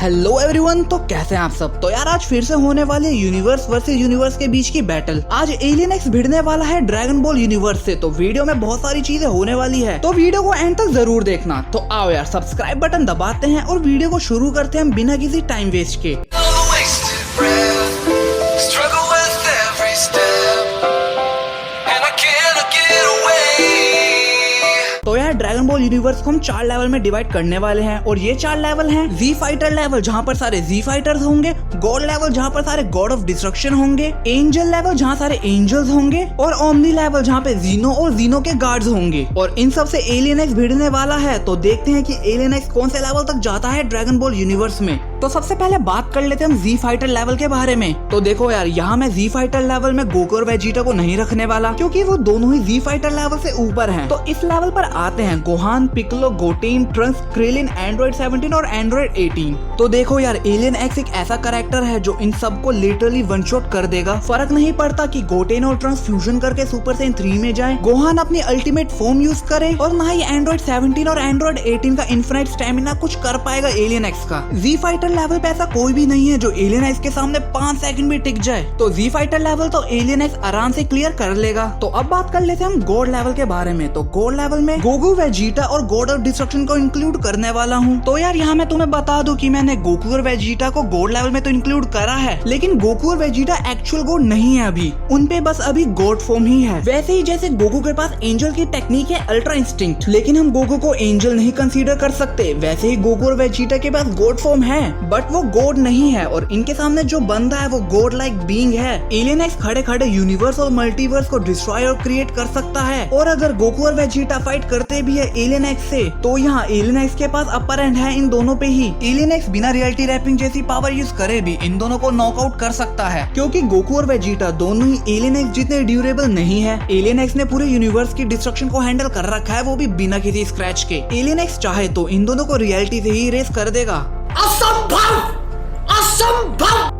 Hello everyone, तो कैसे हैं आप सब। तो यार आज फिर से होने वाली है यूनिवर्स वर्सेस यूनिवर्स के बीच की बैटल। आज एलियन एक्स भिड़ने वाला है ड्रैगन बॉल यूनिवर्स से। तो वीडियो में बहुत सारी चीजें होने वाली है, तो वीडियो को एंड तक जरूर देखना। तो आओ यार सब्सक्राइब बटन दबाते हैं और वीडियो को शुरू करते हैं बिना किसी टाइम वेस्ट के। तो यार ड्रैगन बॉल यूनिवर्स को हम 4 लेवल में डिवाइड करने वाले हैं और ये 4 लेवल हैं जी फाइटर लेवल जहाँ पर सारे जी फाइटर्स होंगे, गॉड लेवल जहाँ पर सारे गॉड ऑफ डिस्ट्रक्शन होंगे, एंजल लेवल जहाँ सारे एंजल्स होंगे और ओमनी लेवल जहाँ पे जीनो और जीनो के गार्ड्स होंगे। और इन सब से एलियन एक्स भिड़ने वाला है। तो देखते हैं कि एलियन एक्स कौन से लेवल तक जाता है ड्रैगन बॉल यूनिवर्स में। तो सबसे पहले बात कर लेते हैं हम जी फाइटर लेवल के बारे में। तो देखो यार यहाँ मैं जी फाइटर लेवल में गोकू और वेजिटा को नहीं रखने वाला, क्योंकि वो दोनों ही जी फाइटर लेवल से ऊपर हैं। तो इस लेवल पर आते हैं Gohan, Piccolo, Goten, Trunks, Krillin, android 17 और एंड्रॉइड 18। तो देखो यार एलियन एक्स एक ऐसा कैरेक्टर है जो इन सबको लिटरली वन शॉट कर देगा। फर्क नहीं पड़ता कि गोटेन और ट्रंक्स फ्यूजन करके सुपर सैयन 3 में जाए, गोहान अपनी अल्टीमेट फॉर्म यूज करे, और ना ही एंड्रॉइड 17 और एंड्रॉइड 18 का इनफिनिट स्टेमिना कुछ कर पाएगा एलियन एक्स का। जी फाइटर लेवल पे ऐसा कोई भी नहीं है जो एलियन एक्स के सामने 5 सेकंड भी टिक जाए। तो जी फाइटर लेवल तो एलियन एक्स आराम से क्लियर कर लेगा। तो अब बात कर लेते हैं हम गॉड लेवल के बारे में। तो गॉड लेवल में गोकू, वेजिटा और गॉड ऑफ डिस्ट्रक्शन को इंक्लूड करने वाला हूँ। तो यार यहाँ मैं तुम्हें बता दूं कि मैंने गोकू और वेजिटा को गॉड लेवल में तो इंक्लूड करा है, लेकिन गोकू और वेजिटा एक्चुअल गॉड नहीं है अभी, उनपे बस अभी गॉड फॉर्म ही है। वैसे ही जैसे गोकू के पास एंजल की टेक्निक है अल्ट्रा इंस्टिंक्ट, लेकिन हम गोकू को एंजल नहीं कंसीडर कर सकते, वैसे ही गोकू और वेजिटा के पास गॉड फॉर्म है बट वो गॉड नहीं है, और इनके सामने जो बंदा है वो गॉड लाइक बीइंग है। एलियन एक्स खड़े खड़े यूनिवर्स और मल्टीवर्स को डिस्ट्रॉय और क्रिएट कर सकता है। और अगर गोकू और वेजिटा फाइट करते भी है एलियन एक्स से, तो यहाँ एलियन एक्स के पास अपर हैंड है इन दोनों पे ही। एलियन एक्स बिना रियलिटी रैपिंग जैसी पावर यूज करे भी इन दोनों को नॉकआउट कर सकता है, क्योंकि गोकू और वेजिटा दोनों ही एलियन एक्स जितने ड्यूरेबल नहीं है। एलियन एक्स ने पूरे यूनिवर्स की डिस्ट्रक्शन को हैंडल कर रखा है, वो भी बिना किसी स्क्रैच के। एलियन एक्स चाहे तो इन दोनों को रियलिटी से ही इरेज कर देगा। असंभव, असंभव।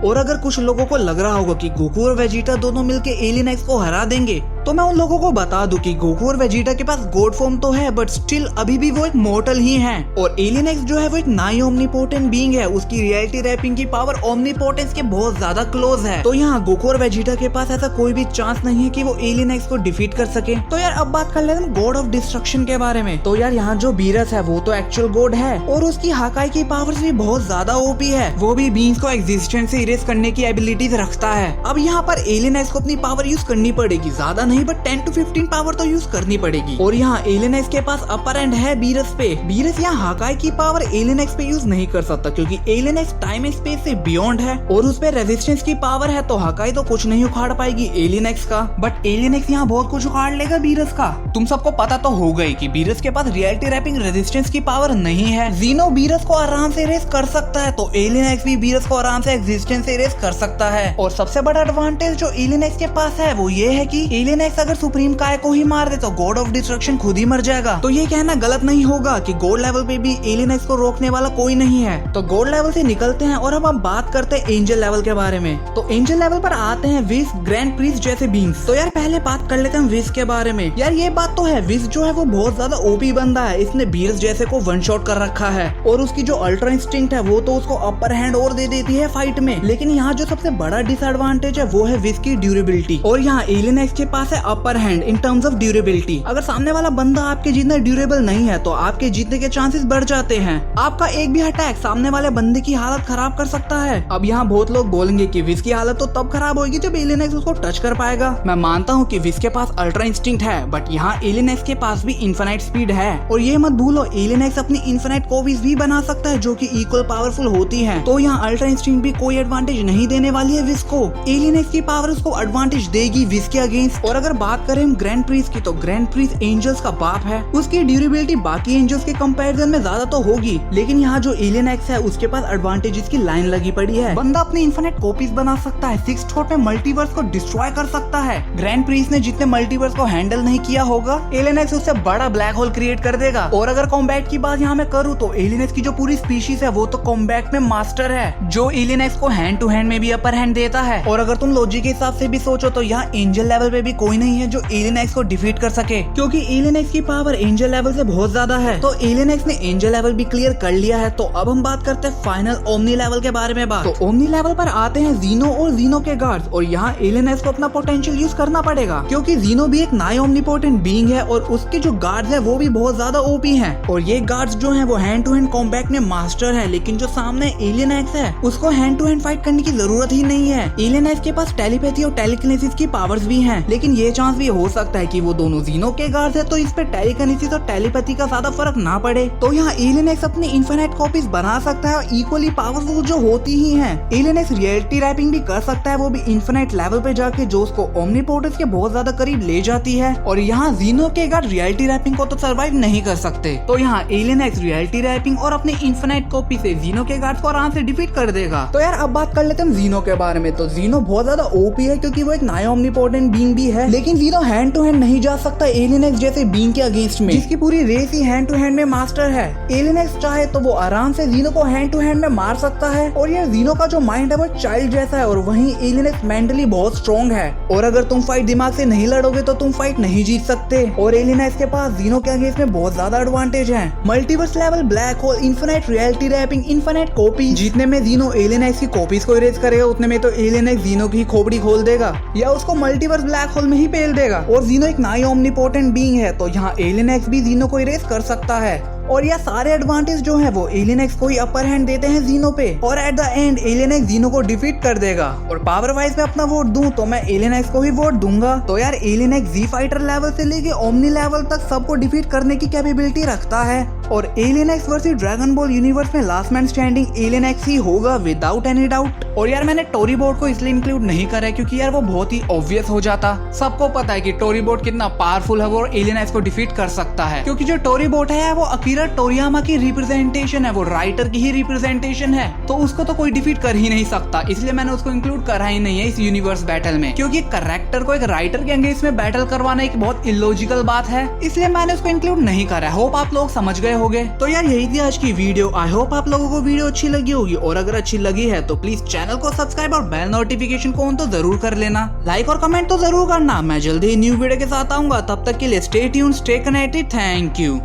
और अगर कुछ लोगों को लग रहा होगा कि गोकू और वेजिटा दोनों मिलके एलियन एक्स को हरा देंगे, तो मैं उन लोगों को बता दूं कि गोकू और वेजिटा के पास गॉड फॉर्म तो है बट स्टिल अभी भी वो एक मॉर्टल ही हैं। और एलियन एक्स जो है वो एक नाई ओमनीपोटेंट बीइंग है, उसकी रियलिटी रैपिंग की पावर ओमनीपोटेंस के बहुत ज्यादा क्लोज है। तो यहाँ गोकू और वेजिटा के पास ऐसा कोई भी चांस नहीं है कि वो एलियन एक्स को डिफीट कर सके। तो यार अब बात कर लेते हैं गॉड ऑफ डिस्ट्रक्शन के बारे में। तो यार यहाँ जो बीरस है वो तो एक्चुअल गॉड है और उसकी हाकाई की पावर्स भी बहुत ज्यादा ओपी है, वो भी बींग्स को एग्जिस्टेंस से इरेज करने की एबिलिटीज रखता है। अब यहाँ पर एलियन एक्स को अपनी पावर यूज करनी पड़ेगी, ज्यादा नहीं बट 10 to 15 पावर तो यूज करनी पड़ेगी। और यहाँ एलियन एक्स के पास अपर एंड है बीरस पे। बीरस यहाँ हाकाई की पावर एलियन एक्स पे यूज नहीं कर सकता, क्योंकि alien x time and space से बियॉन्ड है और उस पे रेजिस्टेंस की पावर है, तो हाकाई तो कुछ नहीं उखाड़ पाएगी एलियन एक्स का। बट एलियन एक्स यहाँ बहुत कुछ उखाड़ लेगा बीरस का। तुम सबको पता तो हो गई कि बीरस के पास रियलिटी रैपिंग रेजिस्टेंस की पावर नहीं है। जीनो बीरस को आराम से इरेज कर सकता है, तो एलियन एक्स भी बीरस को आराम से एग्जिस्टेंस से इरेज कर सकता है। और सबसे बड़ा एडवांटेज जो एलियन एक्स के पास है वो ये है कि एलियन एक्स अगर सुप्रीम काय को ही मार दे तो गॉड ऑफ डिस्ट्रक्शन खुद ही मर जाएगा। तो ये कहना गलत नहीं होगा कि गॉड लेवल पे भी एलियन एक्स को रोकने वाला कोई नहीं है। तो गॉड लेवल से निकलते हैं और अब हम बात करते हैं एंजल लेवल के बारे में। तो एंजल लेवल पर आते हैं विस, ग्रैंड प्रीस्ट जैसे बींग्स। तो यार पहले बात कर लेते हैं विस के बारे में। यार ये बात तो है, विस जो है वो बहुत ज्यादा ओपी बंदा है, इसने बीरस जैसे को वन शॉट कर रखा है और उसकी जो अल्ट्रा इंस्टिंक्ट है वो तो उसको अपर हैंड और दे देती है फाइट में। लेकिन यहाँ जो सबसे बड़ा डिसएडवांटेज है वो है विस की ड्यूरेबिलिटी, और यहाँ एलियन एक्स के पास है upper hand in terms of durability. अगर सामने वाला बंदा आपके जितना ड्यूरेबल नहीं है तो आपके जीतने के चांसेस बढ़ जाते हैं। आपका एक भी अटैक सामने वाले बंदे की हालत खराब कर सकता है। अब यहाँ बहुत लोग बोलेंगे कि विस की हालत तो तब खराब होगी जब एलियन एक्स उसको टच कर पाएगा। मैं मानता हूँ कि विस के पास अल्ट्रा इंस्टिंक्ट है, बट यहाँ एलियन एक्स के पास भी इनफिनिट स्पीड है। और ये मत भूलो एलियन एक्स अपनी इनफिनिट कॉपीज भी बना सकता है जो कि इक्वल पावरफुल होती है। तो यहाँ अल्ट्रा इंस्टिंक्ट भी कोई एडवांटेज नहीं देने वाली है विस को। एलियन एक्स की पावर उसको एडवांटेज देगी विस के अगेंस्ट। और अगर बात करें हम ग्रैंड प्रीस्ट की, तो ग्रैंड प्रीस्ट एंजल्स का बाप है, उसकी ड्यूरेबिलिटी बाकी एंजल्स के कंपैरिजन में ज्यादा तो होगी, लेकिन यहाँ जो एलियन एक्स है उसके पास एडवांटेजेस की लाइन लगी पड़ी है। बंदा अपनी इनफिनिट कॉपीज बना सकता है, 6 शॉट में मल्टीवर्स को डिस्ट्रॉय कर सकता है। ग्रैंड प्रीस्ट ने जितने मल्टीवर्स को हैंडल नहीं किया होगा, एलियन एक्स उससे बड़ा ब्लैक होल क्रिएट कर देगा। और अगर कॉम्बैट की बात यहाँ मैं करूँ तो एलियन एक्स की जो पूरी स्पीशीज है वो तो कॉम्बैट में मास्टर है, जो एलियन एक्स को हैंड टू हैंड में भी अपर हैंड देता है। और अगर तुम लॉजिक के हिसाब से भी सोचो तो यहाँ एंजल लेवल पे भी कोई नहीं है जो एलियन एक्स को डिफीट कर सके, क्योंकि एलियन एक्स की पावर एंजल लेवल से बहुत ज्यादा है। तो एलियन एक्स ने एंजल लेवल भी क्लियर कर लिया है। तो अब हम बात करते हैं फाइनल ओमनी लेवल के बारे में बात। तो ओमनी लेवल पर आते हैं जीनो और जीनो के गार्ड्स, और यहाँ एलियन एक्स को अपना पोटेंशियल यूज करना पड़ेगा, क्योंकि जीनो भी एक नई ओमनीपोटेंट बीइंग है और उसके जो गार्ड्स है वो भी बहुत ज्यादा ओपी हैं। और ये गार्ड्स जो हैं वो हैंड टू हैंड कॉम्बैट में मास्टर है, लेकिन जो सामने एलियन एक्स है उसको हैंड टू हैंड फाइट करने की जरूरत ही नहीं है। एलियन एक्स के पास टेलीपैथी और टेलीकिनेसिस की पावर्स भी हैं, लेकिन ये चांस भी हो सकता है कि वो दोनों जीनो के गार्ड्स है तो इस पे टेलीकिनेसिस और टेलीपैथी का ज्यादा फर्क ना पड़े। तो यहाँ एलियन एक्स अपनी इनफिनिट कॉपीज बना सकता है और इक्वली पावरफुल जो होती ही हैं। एलियन एक्स रियलिटी रैपिंग भी कर सकता है, वो भी इनफिनिट लेवल पे जाके, जो उसको ओमनीपोटेंस के बहुत ज्यादा करीब ले जाती है। और यहाँ जीनो के गार्ड रियलिटी रैपिंग को तो सर्वाइव नहीं कर सकते। तो यहाँ एलियन एक्स रियलिटी रैपिंग और अपनी इनफिनिट कॉपी से जीनो के गार्ड्स को आराम से डिफीट कर देगा। तो यार अब बात कर लेते हैं जीनो के बारे में। तो जीनो बहुत ज्यादा ओपी है क्योंकि वो एक नया ओमनीपोटेंट बीइंग भी है, लेकिन जीनो हैंड टू हैंड नहीं जा सकता एलियन एक्स जैसे बीइंग के अगेंस्ट में, जिसकी पूरी रेस ही हैंड टू हैंड में मास्टर है। एलियन एक्स चाहे तो वो आराम से जीनो को हैंड टू हैंड में मार सकता है, और ये जीनो का जो माइंड है वो चाइल्ड जैसा है, और वहीं एलियन एक्स मेंटली बहुत स्ट्रॉन्ग है। और अगर तुम फाइट दिमाग से नहीं लड़ोगे तो तुम फाइट नहीं जीत सकते। और एलियन एक्स के पास जीनो के अगेंस्ट में बहुत ज्यादा एडवांटेज है। Multiverse level, black hole, infinite reality wrapping, infinite copy. जितने में जीनो एलियन एक्स की कॉपीज को इरेज करेगा उतने में तो एलियन एक्स जीनो की खोपड़ी खोल देगा या उसको मल्टीवर्स ब्लैक होल में ही पेल देगा। और जीनो एक नई ओमनीपोटेंट बीइंग है, तो यहाँ एलियन एक्स भी जीनो को इरेज कर सकता है। और यह सारे एडवांटेज जो है वो एलियन एक्स को ही अपर हैंड देते हैं जीनो पे, और at the end alien X Zeno को डिफीट कर देगा। और पावर वाइज में अपना वोट दूं तो मैं एलियन एक्स को ही वोट दूंगा। तो यार एलियन एक्स जी फाइटर लेवल से लेके ओमनी लेवल तक सबको डिफीट करने की कैपेबिलिटी रखता है। और alien X versus Dragon Ball universe में last man standing alien X ही होगा विदाउट एनी डाउट। और यार मैंने टोरी बोर्ड को इसलिए इंक्लूड नहीं करा है क्योंकि यार वो बहुत ही ऑब्वियस हो जाता। सबको पता है कि टोरी बोर्ड कितना पावरफुल है, वो एलियन एक्स को डिफीट कर सकता है, क्योंकि जो टोरी बोर्ड है वो अकीरा टोरियामा की रिप्रेजेंटेशन है, वो राइटर की ही रिप्रेजेंटेशन है, तो उसको तो कोई डिफीट कर ही नहीं सकता। इसलिए मैंने उसको इंक्लूड करा ही नहीं है इस यूनिवर्स बैटल में, क्योंकि कैरेक्टर को एक राइटर के अगेंस्ट में बैटल करवाना एक बहुत इलॉजिकल बात है, इसलिए मैंने उसको इंक्लूड नहीं करा। होप आप लोग समझ गए होंगे। तो यार यही थी आज की वीडियो। आई होप आप लोगों को वीडियो अच्छी लगी होगी, और अगर अच्छी लगी है तो प्लीज चैनल को सब्सक्राइब और बेल नोटिफिकेशन को ऑन तो जरूर कर लेना। लाइक और कमेंट तो जरूर करना। मैं जल्दी ही न्यू वीडियो के साथ आऊंगा, तब तक के लिए stay tuned, stay connected. Thank you.